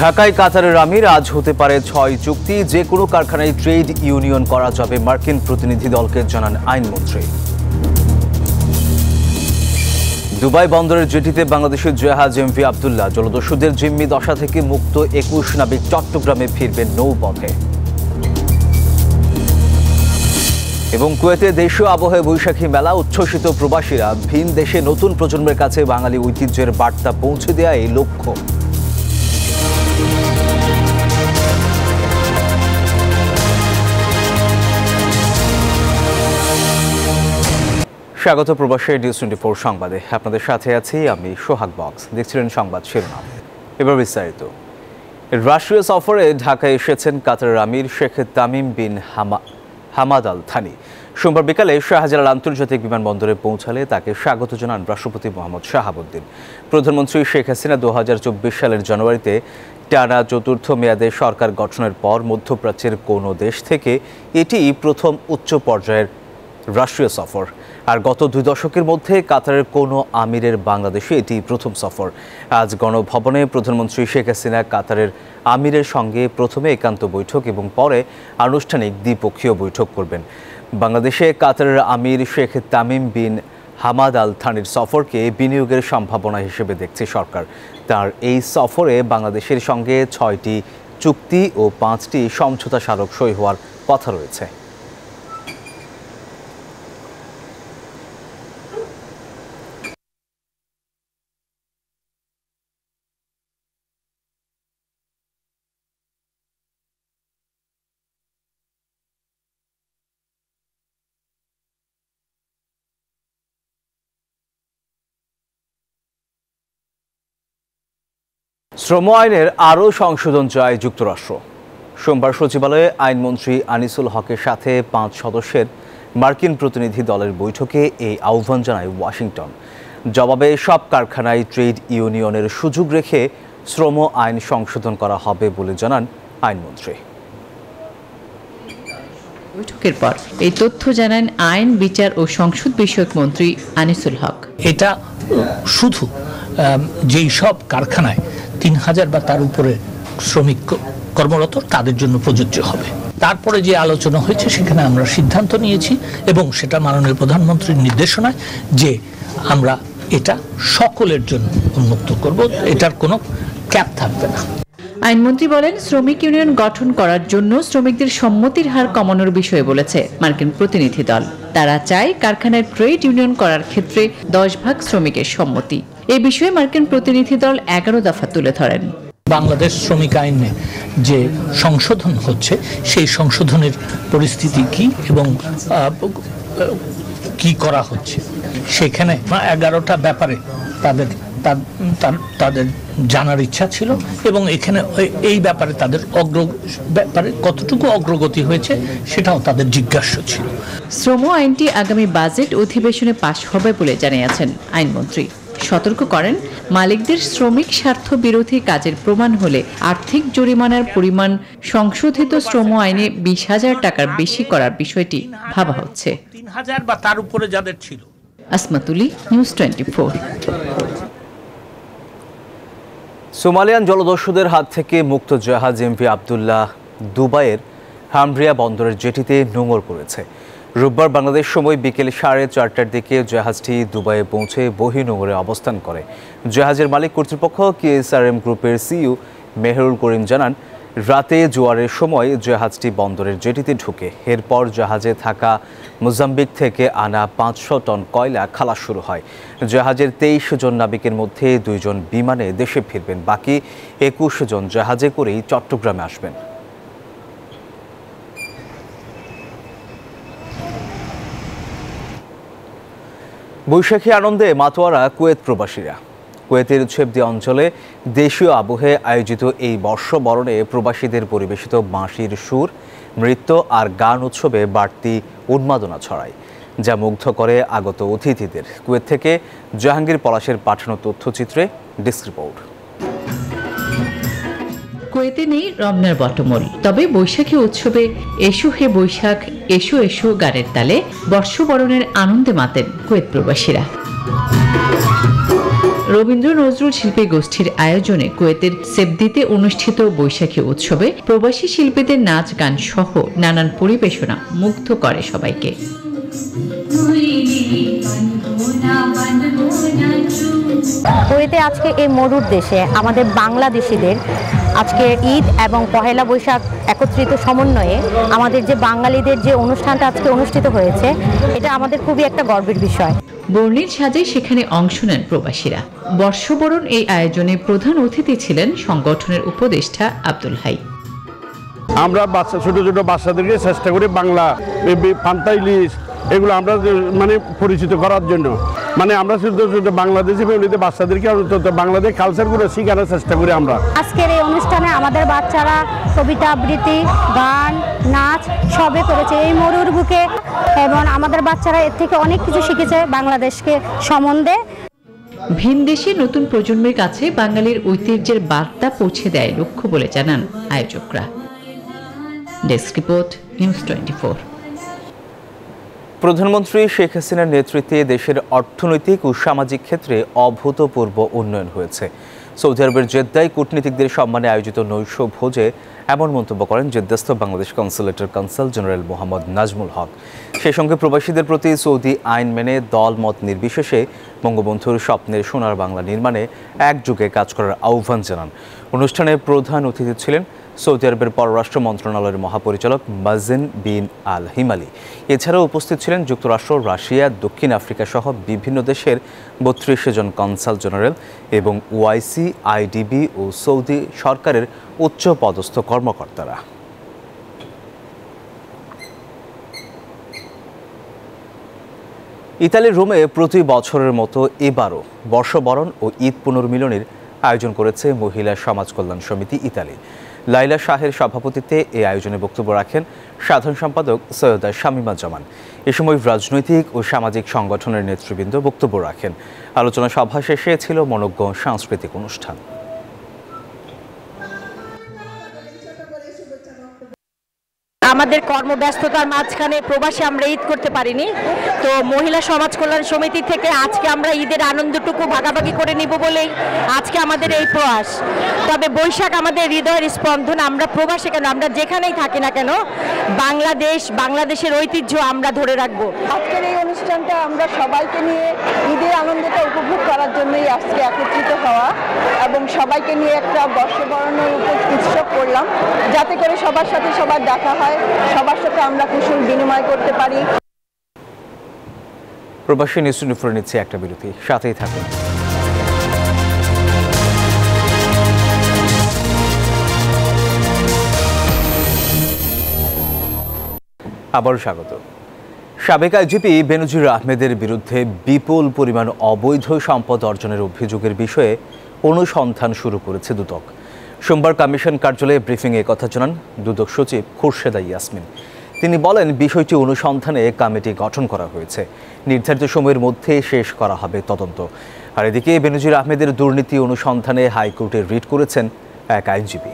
ঢাকায় কাতারের আমির আজ হতে পারে ৬ চুক্তি, যে কোনো কারখানায় ট্রেড ইউনিয়ন করা যাবে, মার্কিন প্রতিনিধি দলকে জানান আইনমন্ত্রী। দুবাই বন্দরের জেটিতে বাংলাদেশের জাহাজ এমভি আব্দুল্লাহ, জলদস্যুদের জিম্মি দশা থেকে মুক্ত ২১ নাবিক চট্টগ্রামে ফিরবেন নৌপথে। এবং কুয়েতে দেশীয় আবহে বৈশাখী মেলা, উচ্ছ্বসিত প্রবাসীরা। ভিন দেশে নতুন প্রজন্মের কাছে বাঙালি ঐতিহ্যের বার্তা পৌঁছে দেওয়া এই লক্ষ্য। স্বাগত প্রবাসী নিউজ 24 সংবাদে। আপনাদের সাথে আছি আমি সোহাগ বক্স। দেখছিলেন সংবাদ শিরোনাম, এবার বিস্তারিত। রাষ্ট্রীয় সফরে ঢাকায় এসেছেন কাতারের আমির Sheikh Tamim bin Hamad Al Thani. সোমবার বিকালে শাহজালাল আন্তর্জাতিক বিমানবন্দরে পৌঁছালে তাকে স্বাগত জানান রাষ্ট্রপতি মোহাম্মদ শাহাবুদ্দিন। প্রধানমন্ত্রী শেখ হাসিনা 2024 সালের জানুয়ারিতে টানা চতুর্থ মেয়াদে সরকার গঠনের পর মধ্যপ্রাচ্যের কোনো দেশ থেকে এটি প্রথম উচ্চ পর্যায়ের রাষ্ট্রীয় সফর। আর গত 2 দশকের মধ্যে কাতারের কোনো আমিরের বাংলাদেশে এটি প্রথম সফর। আজ গণভবনে প্রধানমন্ত্রী শেখ হাসিনা কাতারের আমিরের সঙ্গে প্রথমে একান্ত বৈঠক এবং পরে আনুষ্ঠানিক দ্বিপক্ষীয় বৈঠক করবেন। বাংলাদেশে কাতারের আমির Sheikh Tamim bin Hamad Al থানির সফরকে বিনিয়োগের সম্ভাবনা হিসেবে দেখছে সরকার। তার এই সফরে বাংলাদেশের সঙ্গে 6টি চুক্তি ও 5টি সমঝোতা স্মারক সই হওয়ার কথা রয়েছে। শ্রম আইনের আরও সংশোধন চায় যুক্তরাষ্ট্র। সোমবার সচিবালয়ে আইনমন্ত্রী আনিসুল হকের সাথে 5 সদস্যের মার্কিন প্রতিনিধি দলের বৈঠকে এই আহ্বান জানায় ওয়াশিংটন। জবাবে সব কারখানায় ট্রেড ইউনিয়নের সুযোগ রেখে শ্রম আইন সংশোধন করা হবে বলে জানান আইনমন্ত্রী। বৈঠকের পর এই তথ্য জানান আইন, বিচার ও সংসদ বিষয়ক মন্ত্রী আনিসুল হক। এটা শুধু যেই সব কারখানায় 3000 বা তার উপরে শ্রমিক কর্মরত তাদের জন্য প্রযোজ্য হবে। তারপরে যে আলোচনা হয়েছে সেখানে আমরা সিদ্ধান্ত নিয়েছি এবং সেটা মাননীয় প্রধানমন্ত্রীর নির্দেশনায় যে আমরা এটা সকলের জন্য উন্মুক্ত করব, এটার কোনো ক্যাপ থাকবে না। আইনমন্ত্রী বলেন, শ্রমিক ইউনিয়ন গঠন করার জন্য শ্রমিকদের সম্মতির হার কমানোর বিষয়ে বলেছে মার্কিন প্রতিনিধি দল। তারা চায় কারখানায় ট্রেড ইউনিয়ন করার ক্ষেত্রে 10% শ্রমিকের সম্মতি। এই বিষয়ে মার্কিন প্রতিনিধি দল 11 দফা তুলে ধরেন। বাংলাদেশ শ্রমিক আইনে যে সংশোধন হচ্ছে সেই সংশোধনের পরিস্থিতি কি এবং কি করা হচ্ছে, সেখানে 11টা ব্যাপারে তাদের জানার ইচ্ছা ছিল এবং এখানে এই ব্যাপারে তাদের ব্যাপারে কতটুকু অগ্রগতি হয়েছে সেটাও তাদের জিজ্ঞাস্য ছিল। শ্রম আইনটি আগামী বাজেট অধিবেশনে পাশ হবে বলে জানিয়েছেন আইনমন্ত্রী। সতর্ক করেন, মালিকদের শ্রমিক স্বার্থ বিরোধী কাজের প্রমাণ হলে আর্থিক জরিমানার পরিমাণ সংশোধিত শ্রম আইনে 20,000 টাকার বেশি করার বিষয়টি ভাবা হচ্ছে। 3000 বা তার উপরে যাদের ছিল। আসমাতুলি, নিউজ 24। সোমালিয়ান জলদস্যুদের হাত থেকে মুক্ত জাহাজ এমভি আব্দুল্লাহ দুবাইয়ের হামরিয়া বন্দরের জেটিতে নোঙর করেছে। রোববার বাংলাদেশ সময় বিকেল 4:30টার দিকে জাহাজটি দুবাইয়ে পৌঁছে বহির্নোঙরে অবস্থান করে। জাহাজের মালিক কর্তৃপক্ষ KSRM গ্রুপের সিইও মেহেরুল করিম জানান, রাতে জোয়ারের সময় জাহাজটি বন্দরের জেটিতে ঢুকে। এরপর জাহাজে থাকা মোজাম্বিক থেকে আনা 500 টন কয়লা খালাস শুরু হয়। জাহাজের 23 জন নাবিকের মধ্যে 2 জন বিমানে দেশে ফিরবেন, বাকি 21 জন জাহাজে করেই চট্টগ্রামে আসবেন। বৈশাখী আনন্দে মাতোয়ারা কুয়েত প্রবাসীরা। কুয়েতের ছেবদি অঞ্চলে দেশীয় আবহে আয়োজিত এই বর্ষবরণে প্রবাসীদের পরিবেশিত বাঁশির সুর, নৃত্য আর গান উৎসবে বাড়তি উন্মাদনা ছড়ায়, যা মুগ্ধ করে আগত অতিথিদের। কুয়েত থেকে জাহাঙ্গীর পলাশের পাঠানো তথ্যচিত্রে ডেস্ক রিপোর্ট। কুয়েতে নেই রমনার বটমূল, তবে বৈশাখী উৎসবে এসো হে বৈশাখ এসো এসো গানের তালে বর্ষবরণের আনন্দে মাতেন কুয়েত প্রবাসীরা। রবীন্দ্র নজরুল শিল্পী গোষ্ঠীর আয়োজনে কুয়েতের সেবদিতে অনুষ্ঠিত বৈশাখী উৎসবে প্রবাসী শিল্পীদের নাচ গান সহ নানান পরিবেশনা মুগ্ধ করে সবাইকে। কুয়েতে আজকে এই মরুর দেশে আমাদের বাংলাদেশিদের আজকে ঈদ এবং পহেলা বৈশাখ একত্রিত সমন্বয়ে আমাদের যে বাঙালিদের যে অনুষ্ঠানটা আজকে অনুষ্ঠিত হয়েছে, এটা আমাদের খুবই একটা গর্বের বিষয়। বর্ণিল সাজে সেখানে অংশ নেন প্রবাসীরা। বর্ষবরণ এই আয়োজনে প্রধান অতিথি ছিলেন সংগঠনের উপদেষ্টা আব্দুল হাই। আমরা ছোট ছোট বাচ্চাদেরকে চেষ্টা করি বাংলা পান্তা ইলিশ এগুলো আমরা পরিচিত করার জন্য, আমরা ছোট ছোট বাংলাদেশি ফ্যামিলিতে বাচ্চাদেরকে বাংলাদেশ কালচারগুলো শেখানোর চেষ্টা করি আমরা। আজকের এই অনুষ্ঠানে আমাদের বাচ্চারা কবিতা আবৃত্তি, গান, নাচ সবই করেছে এই মরুর বুকে, এবং আমাদের বাচ্চারা এর থেকে অনেক কিছু শিখেছে বাংলাদেশকে সম্বন্ধে। ভিনদেশে নতুন প্রজন্মের কাছে বাঙালির ঐতিহ্যের বার্তা পৌঁছে দেয় লক্ষ্য বলে জানান আয়োজকরা। Desk report, news 24। প্রধানমন্ত্রী শেখ হাসিনার নেতৃত্বে দেশের অর্থনৈতিক ও সামাজিক ক্ষেত্রে অভূতপূর্ব উন্নয়ন হয়েছে। সৌদি আরবের জেদ্দায় কূটনীতিকদের সম্মানে আয়োজিত নৈশ ভোজে এমন মন্তব্য করেন জেদ্দাস্থ বাংলাদেশ কনসুলেটের কনসাল জেনারেল মোহাম্মদ নাজমুল হক। সেই সঙ্গে প্রবাসীদের প্রতি সৌদি আইন মেনে দল মত নির্বিশেষে বঙ্গবন্ধুর স্বপ্নের সোনার বাংলা নির্মাণে একযোগে কাজ করার আহ্বান জানান। অনুষ্ঠানে প্রধান অতিথি ছিলেন সৌদি আরবের পররাষ্ট্র মন্ত্রণালয়ের মহাপরিচালক মাজিন বিন আল হিমালি। এছাড়াও উপস্থিত ছিলেন যুক্তরাষ্ট্র, রাশিয়া, দক্ষিণ আফ্রিকা সহ বিভিন্ন দেশের 32 জন কনসাল জেনারেল এবং ওআইসি, আইডিবি ও সৌদি সরকারের উচ্চ পদস্থ কর্মকর্তারা। ইতালির রোমে প্রতি বছরের মতো এবারও বর্ষবরণ ও ঈদ পুনর্মিলনের আয়োজন করেছে মহিলা সমাজ কল্যাণ সমিতি ইতালি। লাইলা শাহের সভাপতিত্বে এই আয়োজনে বক্তব্য রাখেন সাধারণ সম্পাদক সৈয়দা শামীমা জামান। এ সময় রাজনৈতিক ও সামাজিক সংগঠনের নেতৃবৃন্দ বক্তব্য রাখেন। আলোচনা সভা শেষে ছিল মনোজ্ঞ সাংস্কৃতিক অনুষ্ঠান। আমাদের কর্মব্যস্ততার মাঝখানে প্রবাসে আমরা ঈদ করতে পারিনি, তো মহিলা সমাজ কল্যাণ সমিতি থেকে আজকে আমরা ঈদের আনন্দটুকু ভাগাভাগি করে নিব বলেই আজকে আমাদের এই প্রয়াস। তবে বৈশাখ আমাদের হৃদয়ের স্পন্দন। আমরা প্রবাসে কেন, আমরা যেখানেই থাকি না কেন, বাংলাদেশের ঐতিহ্য আমরা ধরে রাখবো। আজকের এই অনুষ্ঠানটা আমরা সবাইকে নিয়ে ঈদের আনন্দটা উপভোগ করার জন্যই আজকে একত্রিত হওয়া, এবং সবাইকে নিয়ে একটা বর্ষবরণের উৎসব করলাম, যাতে করে সবার সাথে সবার দেখা হয়, সবার সাথে আমরা কুশল বিনিময় করতে পারি। প্রবাসী নিউজ 24 নিচ্ছে একটা বিরতি, সাথেই থাকুন। আবারও স্বাগত। সাবেক আইজিপি বেনজির আহমেদের বিরুদ্ধে বিপুল পরিমাণ অবৈধ সম্পদ অর্জনের অভিযোগের বিষয়ে অনুসন্ধান শুরু করেছে দুদক। সোমবার কমিশন কার্যালয়ে ব্রিফিংয়ে কথা জানান দুদক সচিব খুরশেদা ইয়াসমিন। তিনি বলেন, বিষয়টি অনুসন্ধানে কমিটি গঠন করা হয়েছে, নির্ধারিত সময়ের মধ্যে শেষ করা হবে তদন্ত। আর এদিকে বেনজির আহমেদের দুর্নীতি অনুসন্ধানে হাইকোর্টে রিট করেছেন এক আইনজীবী।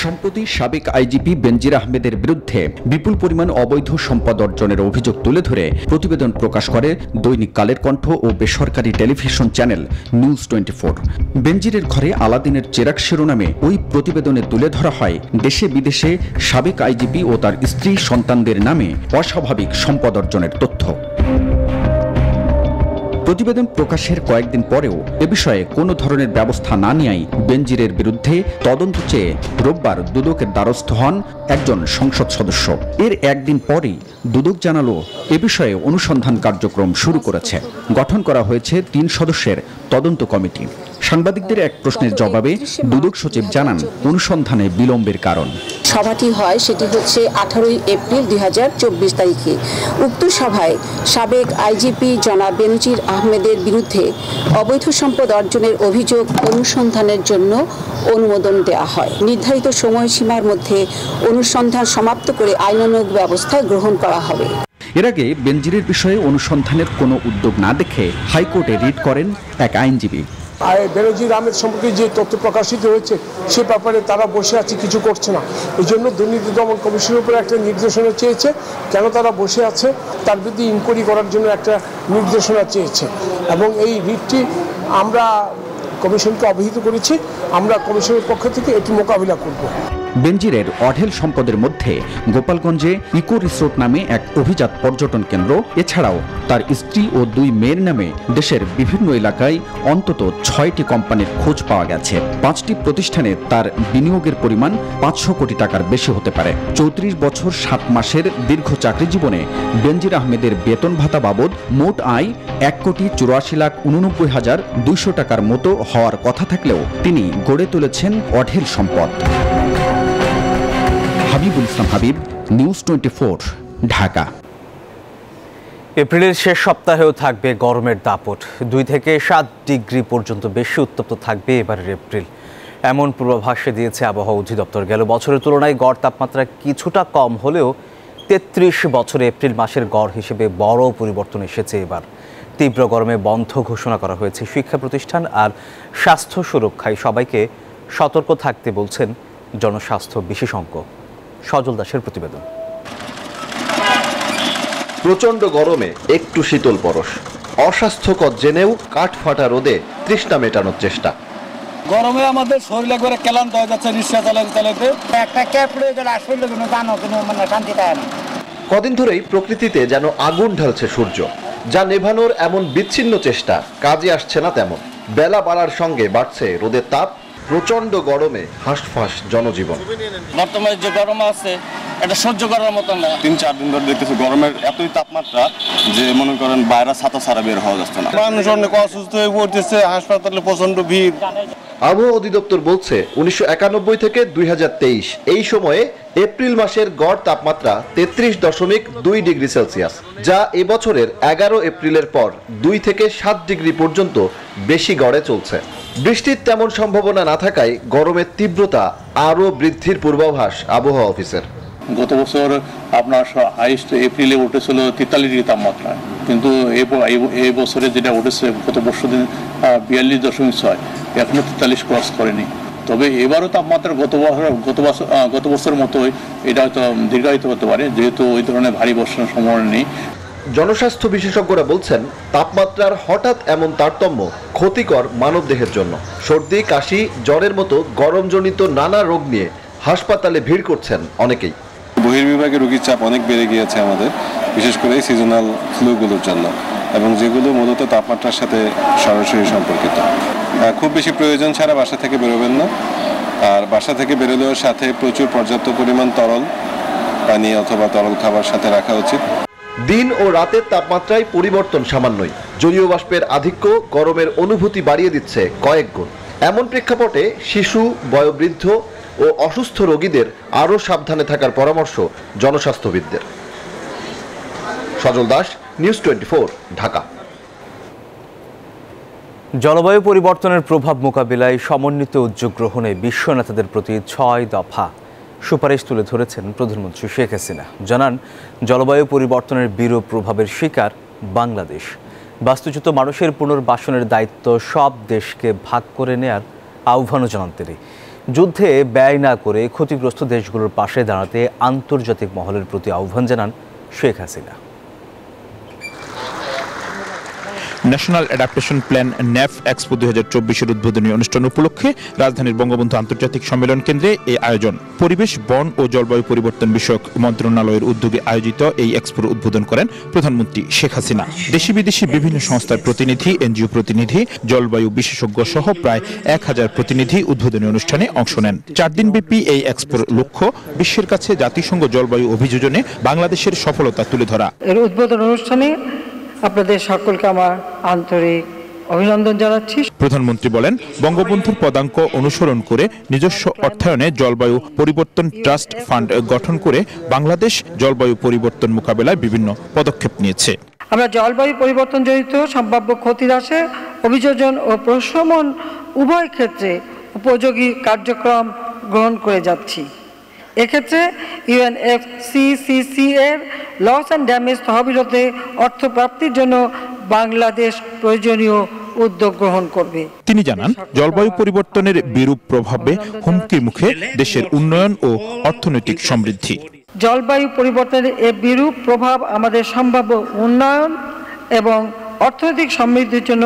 সম্প্রতি সাবেক আইজিপি বেনজির আহমেদের বিরুদ্ধে বিপুল পরিমাণ অবৈধ সম্পদ অর্জনের অভিযোগ তুলে ধরে প্রতিবেদন প্রকাশ করে দৈনিক কালের কণ্ঠ ও বেসরকারি টেলিভিশন চ্যানেল নিউজ 24। বেনজিরের ঘরে আলাদিনের চেরাগ শিরোনামে ওই প্রতিবেদনে তুলে ধরা হয় দেশে বিদেশে সাবেক আইজিপি ও তার স্ত্রী সন্তানদের নামে অস্বাভাবিক সম্পদ অর্জনের তথ্য। প্রতিবেদন প্রকাশের কয়েকদিন পরেও এ বিষয়ে কোনো ধরনের ব্যবস্থা না নেওয়ায় বেনজিরের বিরুদ্ধে তদন্ত চেয়ে রোববার দুদকের দ্বারস্থ হন একজন সংসদ সদস্য। এর একদিন পরেই দুদক জানালো এ বিষয়ে অনুসন্ধান কার্যক্রম শুরু করেছে। গঠন করা হয়েছে 3 সদস্যের তদন্ত কমিটি। সাংবাদিকদের এক প্রশ্নের জবাবে দুদক সচিব জানান, অনুসন্ধানে বিলম্বের কারণ। সভাটি হয় সেটি হচ্ছে 18 এপ্রিল 2024 তারিখে। উক্ত সভায় সাবেক আইজিপি জনাব বেনজির আহমেদের বিরুদ্ধে অবৈধ সম্পদ অর্জনের অভিযোগ অনুসন্ধানের জন্য অনুমোদন দেওয়া হয়। নির্ধারিত সময়সীমার মধ্যে অনুসন্ধান সমাপ্ত করে আইনানুগ ব্যবস্থা গ্রহণ করা হবে। এর আগে বেনজিরের বিষয়ে অনুসন্ধানের কোনো উদ্যোগ না দেখে হাইকোর্টে রিট করেন এক আইনজীবী। বেনজির আহমেদ সম্পর্কে যে তথ্য প্রকাশিত হয়েছে সে ব্যাপারে তারা বসে আছে, কিছু করছে না। এই জন্য দুর্নীতি দমন কমিশনের উপরে একটা নির্দেশনা চেয়েছে, কেন তারা বসে আছে তার বিরুদ্ধে ইনকোয়ারি করার জন্য একটা নির্দেশনা চেয়েছে, এবং এই রিটটি আমরা কমিশনকে অবহিত করেছি। আমরা কমিশনের পক্ষ থেকে এটি মোকাবিলা করব। বেনজিরের অঢেল সম্পদের মধ্যে গোপালগঞ্জে ইকো রিসোর্ট নামে এক অভিজাত পর্যটন কেন্দ্র, এছাড়াও তার স্ত্রী ও 2 মেয়ের নামে দেশের বিভিন্ন এলাকায় অন্তত 6টি কোম্পানির খোঁজ পাওয়া গেছে। 5টি প্রতিষ্ঠানে তার বিনিয়োগের পরিমাণ 500 কোটি টাকার বেশি হতে পারে। 34 বছর 7 মাসের দীর্ঘ চাকরি জীবনে বেনজির আহমেদের বেতন ভাতা বাবদ মোট আয় 1,84,89,200 টাকার মতো হওয়ার কথা থাকলেও তিনি গড়ে তুলেছেন অঢেল সম্পদ। হাবিবুল ইসলাম হাবিব, নিউজ 24, ঢাকা। এপ্রিলের শেষ সপ্তাহেও থাকবে গরমের দাপট। 2 থেকে 7 ডিগ্রি পর্যন্ত বেশি উত্তপ্ত থাকবে এবারের এপ্রিল, এমন পূর্বাভাসে দিয়েছে আবহাওয়া অধিদপ্তর। গেল বছরের তুলনায় গড় তাপমাত্রা কিছুটা কম হলেও 33 বছরে এপ্রিল মাসের গড় হিসেবে বড় পরিবর্তন এসেছে এবার। তীব্র গরমে বন্ধ ঘোষণা করা হয়েছে শিক্ষা প্রতিষ্ঠান আর স্বাস্থ্য সুরক্ষায় সবাইকে সতর্ক থাকতে বলছেন জনস্বাস্থ্য বিশেষজ্ঞ। সজল দাসের প্রতিবেদন। প্রচণ্ড গরমে একটু শীতল পরশ, অস্বাস্থ্যকর জেনেও কাঠফাটা রোদে তৃষ্ণা মেটানোর চেষ্টা। গরমে আমাদের শরীর একবারে ক্লান্ত হয়ে যাচ্ছে, নিঃশ্বাস চালাতে একটা ক্যাপ পরে গেলে আসলে কোনো জানো কোনো মানে শান্তি পায় না। কদিন ধরেই প্রকৃতিতে যেন আগুন ঢালছে সূর্য, যা নেভানোর এমন বিচ্ছিন্ন চেষ্টা কাজে আসছে না তেমন। বেলা বাড়ার সঙ্গে বাড়ছে রোদের তাপ, প্রচণ্ড গরমে হাঁসফাঁস জনজীবন। বর্তমানে যে গরম আছে এটা সহ্য করার মতো না। 3-4 দিন ধরে দেখতেছি গরমের এতই তাপমাত্রা যে মনে করেন বাইরে ছাতা ছাড়া বের হওয়া যাচ্ছে না। মানুষ অনেক অসুস্থ হয়ে পড়তেছে, হাসপাতালে প্রচণ্ড ভিড়। আবহাওয়া অধিদপ্তর বলছে 1991 থেকে 2023 এই সময়ে এপ্রিল মাসের গড় তাপমাত্রা 33.2 ডিগ্রি সেলসিয়াস, যা এবছরের 11 এপ্রিলের পর 2 থেকে 7 ডিগ্রি পর্যন্ত বেশি গড়ে চলছে। বৃষ্টির তেমন সম্ভাবনা না থাকায় গরমের তীব্রতা আরও বৃদ্ধির পূর্বাভাস আবহাওয়া অফিসের। গত বছর আপনার হাইস্ট এপ্রিলে উঠেছিল 43 ডিগ্রি তাপমাত্রা, কিন্তু এই বছরে যেটা উঠেছে গত বছর দিন 42.6, এখনো 43 ক্রস করেনি। তবে এবারও তাপমাত্রা গত বছরের মতোই এটা হয়তো দীর্ঘায়িত হতে পারে, যেহেতু ওই ধরনের ভারী বর্ষণের সম্ভাবনা নেই। জনস্বাস্থ্য বিশেষজ্ঞরা বলছেন তাপমাত্রার হঠাৎ এমন তারতম্য ক্ষতিকর মানবদেহের জন্য। সর্দি, কাশি, জ্বরের মতো গরমজনিত নানা রোগ নিয়ে হাসপাতালে ভিড় করছেন অনেকেই। বহির্বিভাগে রোগীর চাপ অনেক বেড়ে গিয়েছে আমাদের, বিশেষ করে সিজনাল ফ্লুগুলোর জন্য, এবং যেগুলো মূলত তাপমাত্রার সাথে সরাসরি সম্পর্কিত। খুব বেশি প্রয়োজন ছাড়া বাসা থেকে বেরোবেন না, আর বাসা থেকে বেরোলেও সাথে প্রচুর পর্যাপ্ত পরিমাণ তরল পানি অথবা তরল খাবার সাথে রাখা উচিত। দিন ও রাতের তাপমাত্রায় পরিবর্তন সামান্যই, জলীয় বাষ্পের আধিক্য গরমের অনুভূতি বাড়িয়ে দিচ্ছে কয়েক গুণ। এমন প্রেক্ষাপটে শিশু, বয়োবৃদ্ধ ও অসুস্থ রোগীদের আরও সাবধানে থাকার পরামর্শ জনস্বাস্থ্যবিদদের। সজল দাস, নিউজ 24, ঢাকা। জলবায়ু পরিবর্তনের প্রভাব মোকাবিলায় সমন্বিত উদ্যোগ গ্রহণে বিশ্ব নেতাদের প্রতি 6 দফা সুপারিশ তুলে ধরেছেন প্রধানমন্ত্রী শেখ হাসিনা। জানান, জলবায়ু পরিবর্তনের বিরূপ প্রভাবের শিকার বাংলাদেশ। বাস্তুচ্যুত মানুষের পুনর্বাসনের দায়িত্ব সব দেশকে ভাগ করে নেয়ার আহ্বানও জানান তিনি। যুদ্ধে ব্যয় না করে ক্ষতিগ্রস্ত দেশগুলোর পাশে দাঁড়াতে আন্তর্জাতিক মহলের প্রতি আহ্বান জানান Sheikh Hasina. National adaptation plan NAP expo 2024-এর উদ্বোধনী অনুষ্ঠান উপলক্ষে রাজধানীর বঙ্গবন্ধু আন্তর্জাতিক সম্মেলন কেন্দ্রে এই আয়োজন। পরিবেশ, বন ও জলবায়ু পরিবর্তন বিষয়ক মন্ত্রণালয়ের উদ্যোগে আয়োজিত এই এক্সপোর উদ্বোধন করেন প্রধানমন্ত্রী শেখ হাসিনা। দেশি বিদেশি বিভিন্ন সংস্থার প্রতিনিধি, এনজিও প্রতিনিধি, জলবায়ু বিশেষজ্ঞ সহ প্রায় 1000 প্রতিনিধি উদ্বোধনী অনুষ্ঠানে অংশ নেন। 4 দিনব্যাপী এই এক্সপোর লক্ষ্য বিশ্বের কাছে জাতিসংঘ জলবায়ু অভিযোজনে বাংলাদেশের সফলতা তুলে ধরা। এর উদ্বোধন অনুষ্ঠানে আপনাদের সকলকে আমার আন্তরিক অভিনন্দন জানাচ্ছি। প্রধানমন্ত্রী বলেন, বঙ্গবন্ধুর পদাঙ্ক অনুসরণ করে নিজস্ব অর্থায়নে জলবায়ু পরিবর্তন ট্রাস্ট ফান্ড গঠন করে বাংলাদেশ জলবায়ু পরিবর্তন মোকাবেলায় বিভিন্ন পদক্ষেপ নিয়েছে। আমরা জলবায়ু পরিবর্তনজনিত সম্ভাব্য ক্ষতি হ্রাসে অভিযোজন ও প্রশমন উভয় ক্ষেত্রে উপযোগী কার্যক্রম গ্রহণ করে যাচ্ছি। এক্ষেত্রে UNFCCC এর লস অ্যান্ড ড্যামেজ তহবিলতে অর্থ প্রাপ্তির জন্য বাংলাদেশ প্রয়োজনীয় উদ্যোগ গ্রহণ করবে। তিনি জানান, জলবায়ু পরিবর্তনের বিরূপ প্রভাবে হুমকির মুখে দেশের উন্নয়ন ও অর্থনৈতিক সমৃদ্ধি। জলবায়ু পরিবর্তনের এর বিরূপ প্রভাব আমাদের সম্ভাব্য উন্নয়ন এবং অর্থনৈতিক সমৃদ্ধির জন্য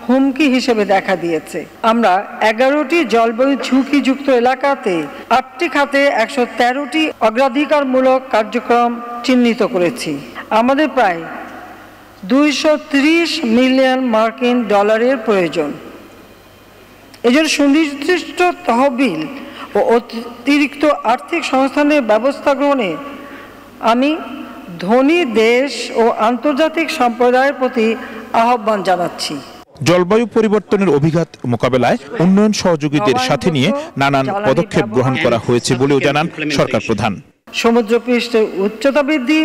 হুমকি হিসেবে দেখা দিয়েছে। আমরা 11টি জলবায়ু ঝুঁকিযুক্ত এলাকাতে 8টি খাতে 113টি অগ্রাধিকারমূলক কার্যক্রম চিহ্নিত করেছি। আমাদের প্রায় 230 মিলিয়ন মার্কিন ডলারের প্রয়োজন। এজন্য সুনির্দিষ্ট তহবিল ও অতিরিক্ত আর্থিক সংস্থানের ব্যবস্থা গ্রহণে আমি ধনী দেশ ও আন্তর্জাতিক সম্প্রদায়ের প্রতি আহ্বান জানাচ্ছি। জলবায়ু পরিবর্তনের অভিঘাত মোকাবেলায় উন্নয়ন সহযোগীদের সাথে নিয়ে নানান পদক্ষেপ গ্রহণ করা হয়েছে বলেও জানান সরকার প্রধান। সমুদ্রপৃষ্ঠের উচ্চতা বৃদ্ধি,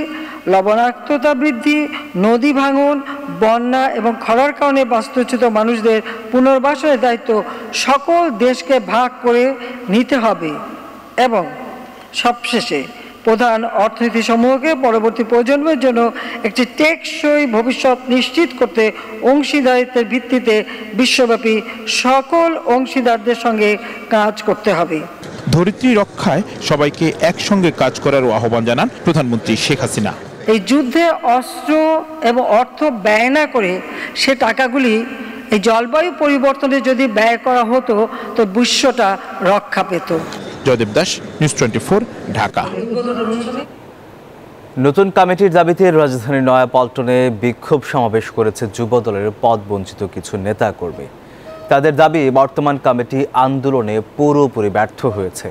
লবণাক্ততা বৃদ্ধি, নদী ভাঙন, বন্যা এবং খরার কারণে বাস্তুচ্যুত মানুষদের পুনর্বাসনের দায়িত্ব সকল দেশকে ভাগ করে নিতে হবে এবং সবশেষে প্রধান অর্থনীতি সমূহকে পরবর্তী প্রজন্মের জন্য একটি টেকসই ভবিষ্যৎ নিশ্চিত করতে অংশীদারিত্বের ভিত্তিতে বিশ্বব্যাপী সকল অংশীদারদের সঙ্গে কাজ করতে হবে। ধরিত্রী রক্ষায় সবাইকে একসঙ্গে কাজ করারও আহ্বান জানান প্রধানমন্ত্রী শেখ হাসিনা। এই যুদ্ধে অস্ত্র এবং অর্থ ব্যয় না করে সে টাকাগুলি এই জলবায়ু পরিবর্তনে যদি ব্যয় করা হতো তো বিশ্বটা রক্ষা পেত। জয়দেব দাস, নিউজ 24, ঢাকা। নতুন কমিটির দাবিতে রাজধানীর নয়াপল্টনে বিক্ষোভ সমাবেশ করেছে যুবদলের পদবঞ্চিত কিছু নেতা কর্মী। তাদের দাবি, বর্তমান কমিটি আন্দোলনে পুরোপুরি ব্যর্থ হয়েছে।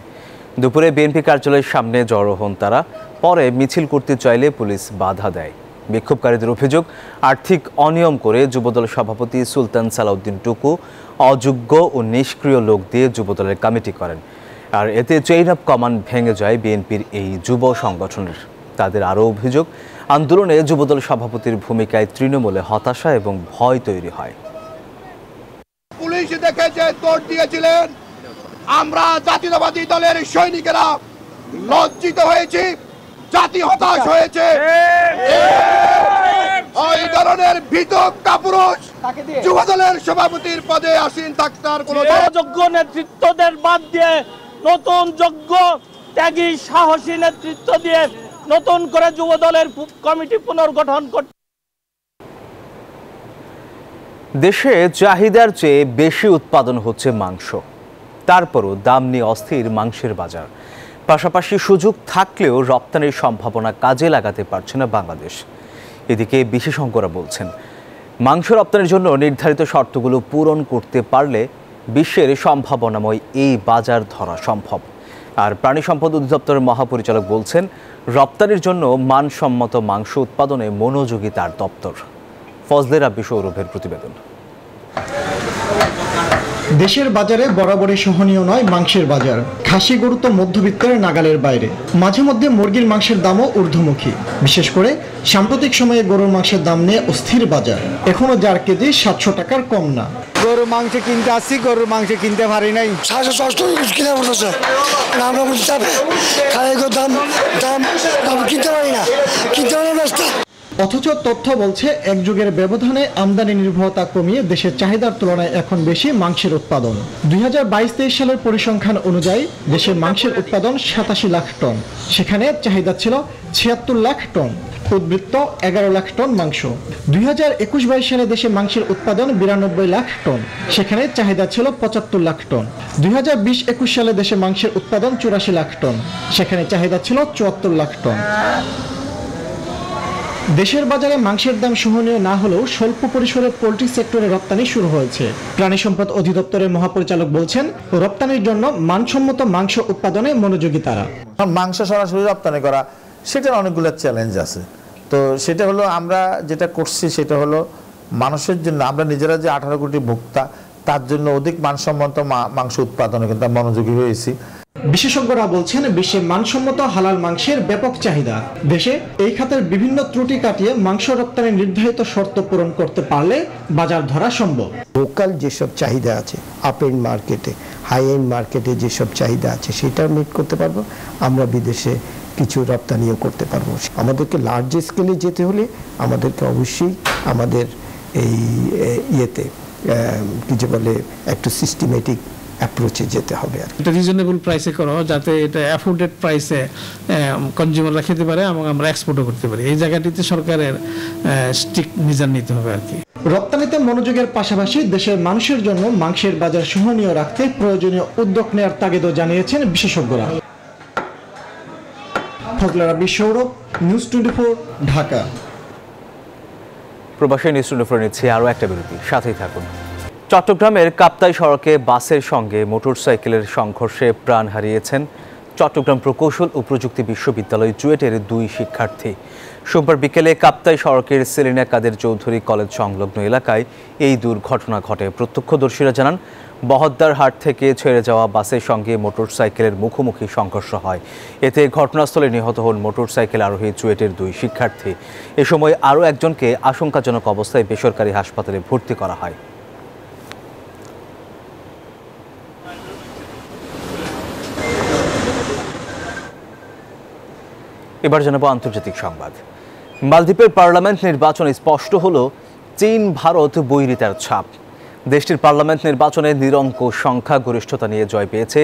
দুপুরে বিএনপি কার্যালয়ের সামনে জড়ো হন তারা। পরে মিছিল করতে চাইলে পুলিশ বাধা দেয়। বিক্ষোভকারীদের অভিযোগ, আর্থিক অনিয়ম করে যুবদল সভাপতি সুলতান সালাউদ্দিন টুকু অযোগ্য ও নিষ্ক্রিয় লোক দিয়ে যুবদলের কমিটি করেন। আর এতে চেইন অফ কমান্ড ভেঙে যায় বিএনপির এই যুব সংগঠনের। তাদের আরও অভিযোগ, আন্দোলনে যুবদল সভাপতির ভূমিকায় তৃণমূলে হতাশা এবং ভয় তৈরি হয়। পুলিশ দেখে যে তোড় দিয়েছিলেন, আমরা জাতীয়তাবাদী দলের সৈনিকেরা লজ্জিত হয়েছি, জাতি হতাশ হয়েছে। ওই ধরনের ভীত কাপুরুষ যুবদলের সভাপতির পদে আসীন থাকার কোন যোগ্য নেতৃত্বদের বাদ দিয়ে নতুন যোগ্য ত্যাগী সাহসী নেতৃত্ব দিয়ে নতুন করে যুবদলের কমিটি পুনর্গঠন করতে। দেশে চাহিদার চেয়ে বেশি উৎপাদন হচ্ছে মাংস, তারপরও দাম নিয়ে অস্থির মাংসের বাজার। পাশাপাশি সুযোগ থাকলেও রপ্তানির সম্ভাবনা কাজে লাগাতে পারছে না বাংলাদেশ। এদিকে বিশেষজ্ঞরা বলছেন, মাংস রপ্তানির জন্য নির্ধারিত শর্তগুলো পূরণ করতে পারলে বিশ্বের সম্ভাবনাময় এই বাজার ধরা সম্ভব। আর প্রাণী সম্পদ অধিদপ্তরের মহাপরিচালক বলছেন, রপ্তানির জন্য মানসম্মত মাংস উৎপাদনে মনোযোগী তার দপ্তর। ফজলে রাব্বি সৌরভের প্রতিবেদন। দেশের বাজারে বরাবরই সহনীয় নয় মাংসের বাজার। খাসি গরু তো মধ্যবিত্তের নাগালের বাইরে। মাঝে মধ্যে মুরগির মাংসের দামও ঊর্ধ্বমুখী। বিশেষ করে সাম্প্রতিক সময়ে গরুর মাংসের দাম নিয়ে অস্থির বাজার। এখনো যার কেজি 700 টাকার কম না। গরুর মাংস কিনতে আসছি, গরুর মাংস কিনতে পারি নাই। 760 কিনে বলেছে, আমরা বলতে যাবে খাই দাম দাম কিনতে পারি না, কিনতে পারি না। অথচ তথ্য বলছে, এক যুগের ব্যবধানে আমদানি নির্ভরতা কমিয়ে দেশের চাহিদার তুলনায় এখন বেশি মাংসের উৎপাদন। 2022-23 সালের পরিসংখ্যান অনুযায়ী দেশের মাংসের উৎপাদন 87 লাখ টন। সেখানে চাহিদা ছিল 76 লাখ টন, উদ্বৃত্ত 11 লাখ টন মাংস। 2021-22 সালে দেশে মাংসের উৎপাদন 92 লাখ টন। সেখানে চাহিদা ছিল 75 লাখ টন। 2020-21 সালে দেশে মাংসের উৎপাদন 84 লাখ টন। সেখানে চাহিদা ছিল 74 লাখ টন। দেশের বাজারে মাংসের দাম সহনীয় না হলেও স্বল্প পরিসরে পোল্ট্রি সেক্টরে রপ্তানি শুরু হয়েছে। প্রাণী সম্পদ অধিদপ্তরের মহাপরিচালক বলছেন, রপ্তানির জন্য মানসম্মত মাংস উৎপাদনে মনোযোগী তারা। মাংস সরাসরি রপ্তানি করা, সেটার অনেকগুলো চ্যালেঞ্জ আছে। তো সেটা হলো আমরা যেটা করছি সেটা হলো মানুষের জন্য, আমরা নিজেরা যে 18 কোটি ভোক্তা, তার জন্য অধিক মানসম্মত মাংস উৎপাদনে কিন্তু মনোযোগী হয়েছি। বিশেষজ্ঞরা বলছেন, বিশ্বে মানসম্মত হালাল মাংসের ব্যাপক চাহিদা। দেশে এই খাতের বিভিন্ন ত্রুটি কাটিয়ে মাংস রপ্তানির নির্ধারিত শর্ত পূরণ করতে পারলে বাজার ধরা সম্ভব। লোকাল যেসব চাহিদা আছে, আপ এন্ড মার্কেটে, হাই এন্ড মার্কেটে যেসব চাহিদা আছে সেটাও মিট করতে পারবো। আমরা বিদেশে কিছু রপ্তানিও করতে পারবো। আমাদেরকে লার্জ স্কেলে যেতে হলে আমাদেরকে অবশ্যই আমাদের এই কিছু বলে একটু সিস্টেমেটিক অ্যাপ্রোচে যেতে হবে আর এটা রিজনেবল প্রাইসে করা যাতে এটা অ্যাফোর্ডেড প্রাইসে কনজিউমাররা খেতে পারে এবং আমরা এক্সপোর্টও করতে পারি। এই জায়গাটিতে সরকারের স্ট্রিক্ট মেজার নিতে হবে আর কি। রপ্তানিতে মনোযোগের পাশাপাশি দেশের মানুষের জন্য মাংসের বাজার সহনীয় রাখতে প্রয়োজনীয় উদ্যোগ নেওয়ার তাগিদও জানিয়েছেন বিশেষজ্ঞরা। ফজলারা বিশ্বরূপ, নিউজ 24, ঢাকা। প্রবাসী নিউজ 24 নিচ্ছে আরও একটা বিরতি, সাথেই থাকুন। চট্টগ্রামের কাপ্তাই সড়কে বাসের সঙ্গে মোটরসাইকেলের সংঘর্ষে প্রাণ হারিয়েছেন চট্টগ্রাম প্রকৌশল ও প্রযুক্তি বিশ্ববিদ্যালয় চুয়েটের 2 শিক্ষার্থী। সোমবার বিকেলে কাপ্তাই সড়কের সেলিনা কাদের চৌধুরী কলেজ সংলগ্ন এলাকায় এই দুর্ঘটনা ঘটে। প্রত্যক্ষদর্শীরা জানান, বহদ্দার হাট থেকে ছেড়ে যাওয়া বাসের সঙ্গে মোটরসাইকেলের মুখোমুখি সংঘর্ষ হয়। এতে ঘটনাস্থলে নিহত হন মোটরসাইকেল আরোহী চুয়েটের 2 শিক্ষার্থী। এ সময় আরও একজনকে আশঙ্কাজনক অবস্থায় বেসরকারি হাসপাতালে ভর্তি করা হয়। এবার জানাবো আন্তর্জাতিক সংবাদ। মালদ্বীপের পার্লামেন্ট নির্বাচনে স্পষ্ট হলো চীন ভারত বৈরিতার ছাপ। দেশটির পার্লামেন্ট নির্বাচনে নিরঙ্কুশ সংখ্যাগরিষ্ঠতা নিয়ে জয় পেয়েছে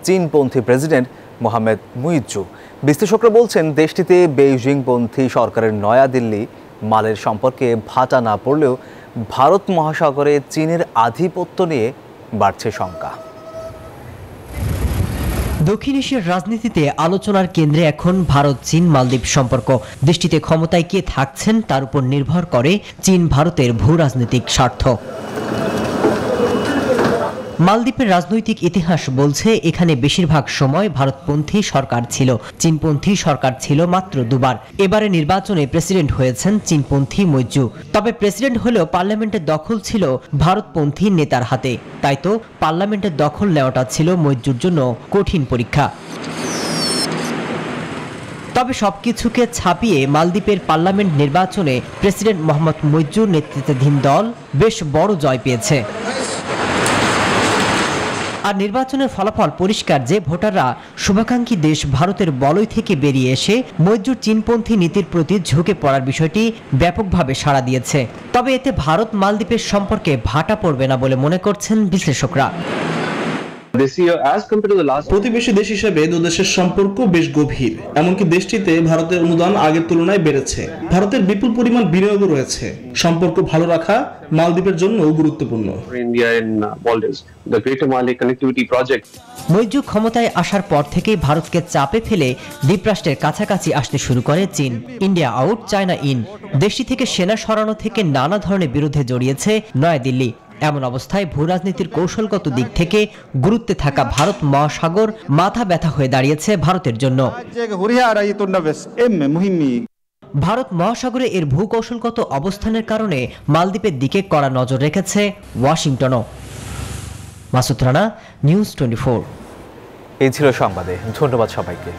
চীনপন্থী প্রেসিডেন্ট মোহাম্মদ মুইজ্জু। বিশ্লেষকরা বলছেন, দেশটিতে বেইজিংপন্থী সরকারের নয়াদিল্লি মালের সম্পর্কে ভাটা না পড়লেও ভারত মহাসাগরে চীনের আধিপত্য নিয়ে বাড়ছে শঙ্কা। দক্ষিণ এশিয়ার রাজনীতিতে আলোচনার কেন্দ্রে এখন ভারত চীন মালদ্বীপ সম্পর্ক। দেশটিতে ক্ষমতায় কে থাকছেন তার উপর নির্ভর করে চীন ভারতের ভূ রাজনৈতিক স্বার্থ। মালদ্বীপের রাজনৈতিক ইতিহাস বলছে এখানে বেশিরভাগ সময় ভারতপন্থী সরকার ছিল, চীনপন্থী সরকার ছিল মাত্র 2 বার। এবারে নির্বাচনে প্রেসিডেন্ট হয়েছেন চীনপন্থী মুইজ্জু। তবে প্রেসিডেন্ট হলেও পার্লামেন্টের দখল ছিল ভারতপন্থী নেতার হাতে। তাই তো পার্লামেন্টের দখল নেওয়াটা ছিল মুইজ্জুর জন্য কঠিন পরীক্ষা। তবে সবকিছুকে ছাপিয়ে মালদ্বীপের পার্লামেন্ট নির্বাচনে প্রেসিডেন্ট মোহাম্মদ মুইজ্জুর নেতৃত্বাধীন দল বেশ বড় জয় পেয়েছে। আর নির্বাচনের ফলাফল পরিষ্কার যে ভোটাররা শুভাকাঙ্ক্ষী দেশ ভারতের বলয় থেকে বেরিয়ে এসে মুইজ্জুর চীনপন্থী নীতির প্রতি ঝুঁকে পড়ার বিষয়টি ব্যাপকভাবে সাড়া দিয়েছে। তবে এতে ভারত মালদ্বীপের সম্পর্কে ভাটা পড়বে না বলে মনে করছেন বিশ্লেষকরা। প্রতিবেশী দেশ হিসেবে দুদেশের সম্পর্ক বেশ গভীর। এমনকি দেশটিতে ভারতের অনুদান আগের তুলনায় বেড়েছে। ভারতের বিপুল পরিমাণ বিনিয়োগও রয়েছে। সম্পর্ক ভালো রাখা মালদ্বীপের জন্য গুরুত্বপূর্ণ। মুইজ্জু ক্ষমতায় আসার পর থেকেই ভারতকে চাপে ফেলে দ্বীপরাষ্ট্রের কাছাকাছি আসতে শুরু করে চীন। India out, China in. দেশটি থেকে সেনা সরানো থেকে নানা ধরনের বিরোধে জড়িয়েছে নয়াদিল্লি। এমন অবস্থায় ভূ রাজনীতির কৌশলগত দিক থেকে গুরুত্বে থাকা ভারত মহাসাগর মাথা ব্যথা হয়ে দাঁড়িয়েছে ভারতের জন্য। ভারত মহাসাগরে এর ভূকৌশলগত অবস্থানের কারণে মালদ্বীপের দিকে কড়া নজর রেখেছে ওয়াশিংটনও। মাসুদ রানা, নিউজ 24। এই ছিল সংবাদে। ধন্যবাদ সবাইকে।